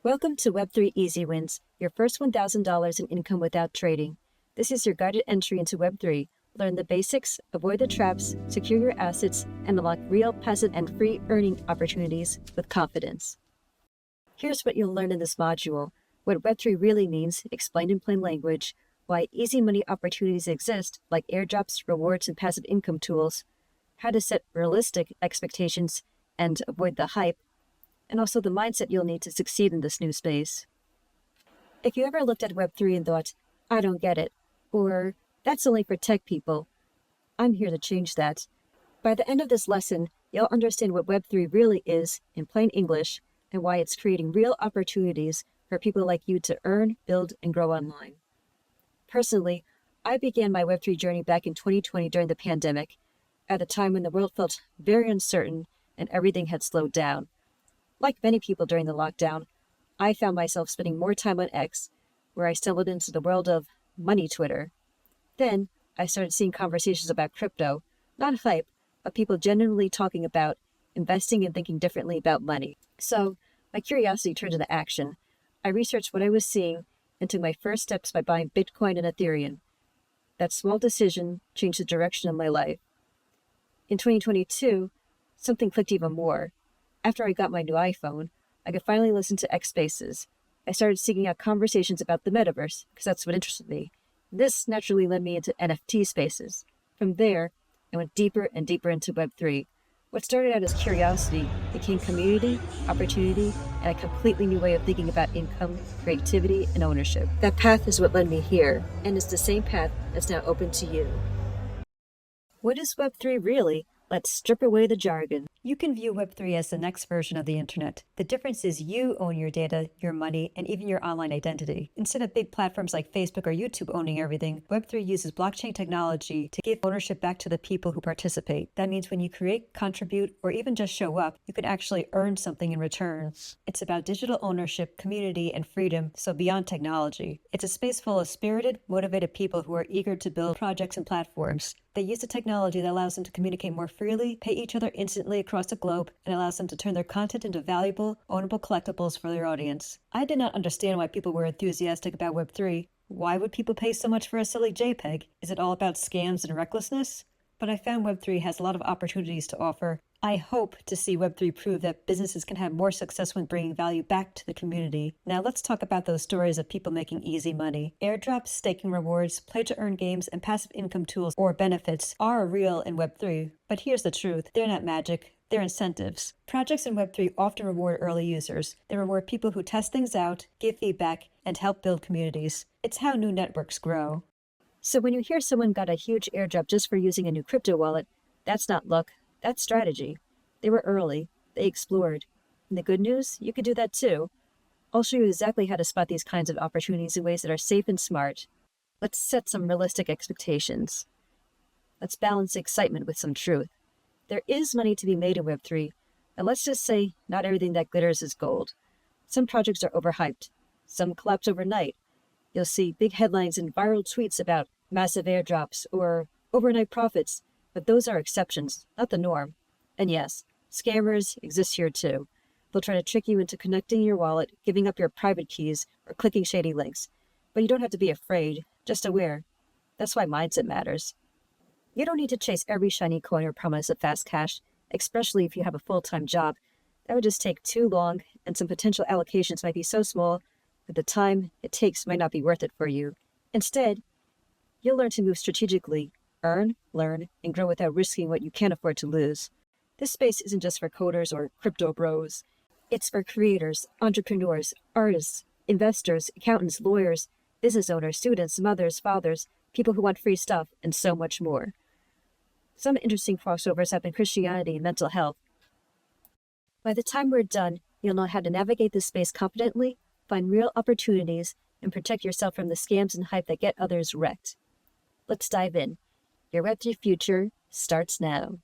Welcome to Web3 Easy Wins, your first $1,000 in income without trading. This is your guided entry into Web3. Learn the basics, avoid the traps, secure your assets, and unlock real, passive, and free earning opportunities with confidence. Here's what you'll learn in this module: what Web3 really means, explained in plain language, why easy money opportunities exist, like airdrops, rewards, and passive income tools, how to set realistic expectations and avoid the hype, and also the mindset you'll need to succeed in this new space. If you ever looked at Web3 and thought, I don't get it, or that's only for tech people, I'm here to change that. By the end of this lesson, you'll understand what Web3 really is in plain English and why it's creating real opportunities for people like you to earn, build, and grow online. Personally, I began my Web3 journey back in 2020 during the pandemic, at a time when the world felt very uncertain and everything had slowed down. Like many people during the lockdown, I found myself spending more time on X, where I stumbled into the world of money Twitter. Then I started seeing conversations about crypto, not hype, but people genuinely talking about investing and thinking differently about money. So my curiosity turned into action. I researched what I was seeing and took my first steps by buying Bitcoin and Ethereum. That small decision changed the direction of my life. In 2022, something clicked even more. After I got my new iPhone, I could finally listen to X Spaces. I started seeking out conversations about the metaverse, because that's what interested me. This naturally led me into NFT spaces. From there, I went deeper and deeper into Web3. What started out as curiosity became community, opportunity, and a completely new way of thinking about income, creativity, and ownership. That path is what led me here, and is the same path that's now open to you. What is Web3 really? Let's strip away the jargon. You can view Web3 as the next version of the internet. The difference is you own your data, your money, and even your online identity. Instead of big platforms like Facebook or YouTube owning everything, Web3 uses blockchain technology to give ownership back to the people who participate. That means when you create, contribute, or even just show up, you can actually earn something in return. It's about digital ownership, community, and freedom, so beyond technology. It's a space full of spirited, motivated people who are eager to build projects and platforms. They use the technology that allows them to communicate more freely, pay each other instantly across the globe, and allows them to turn their content into valuable, ownable collectibles for their audience. I did not understand why people were enthusiastic about Web3. Why would people pay so much for a silly JPEG? Is it all about scams and recklessness? But I found Web3 has a lot of opportunities to offer. I hope to see Web3 prove that businesses can have more success when bringing value back to the community. Now let's talk about those stories of people making easy money. Airdrops, staking rewards, play-to-earn games, and passive income tools or benefits are real in Web3. But here's the truth. They're not magic. They're incentives. Projects in Web3 often reward early users. They reward people who test things out, give feedback, and help build communities. It's how new networks grow. So when you hear someone got a huge airdrop just for using a new crypto wallet, that's not luck, that's strategy. They were early, they explored. And the good news, you can do that too. I'll show you exactly how to spot these kinds of opportunities in ways that are safe and smart. Let's set some realistic expectations. Let's balance excitement with some truth. There is money to be made in Web3, and let's just say not everything that glitters is gold. Some projects are overhyped. Some collapse overnight. You'll see big headlines and viral tweets about massive airdrops or overnight profits, but those are exceptions, not the norm. And yes, scammers exist here too. They'll try to trick you into connecting your wallet, giving up your private keys, or clicking shady links. But you don't have to be afraid, just aware. That's why mindset matters. You don't need to chase every shiny coin or promise of fast cash, especially if you have a full-time job. That would just take too long, and some potential allocations might be so small that the time it takes might not be worth it for you. Instead, you'll learn to move strategically, earn, learn, and grow without risking what you can't afford to lose. This space isn't just for coders or crypto bros. It's for creators, entrepreneurs, artists, investors, accountants, lawyers, business owners, students, mothers, fathers, people who want free stuff, and so much more. Some interesting crossovers have been Christianity and mental health. By the time we're done, you'll know how to navigate this space confidently, find real opportunities, and protect yourself from the scams and hype that get others wrecked. Let's dive in. Your Web3 future starts now.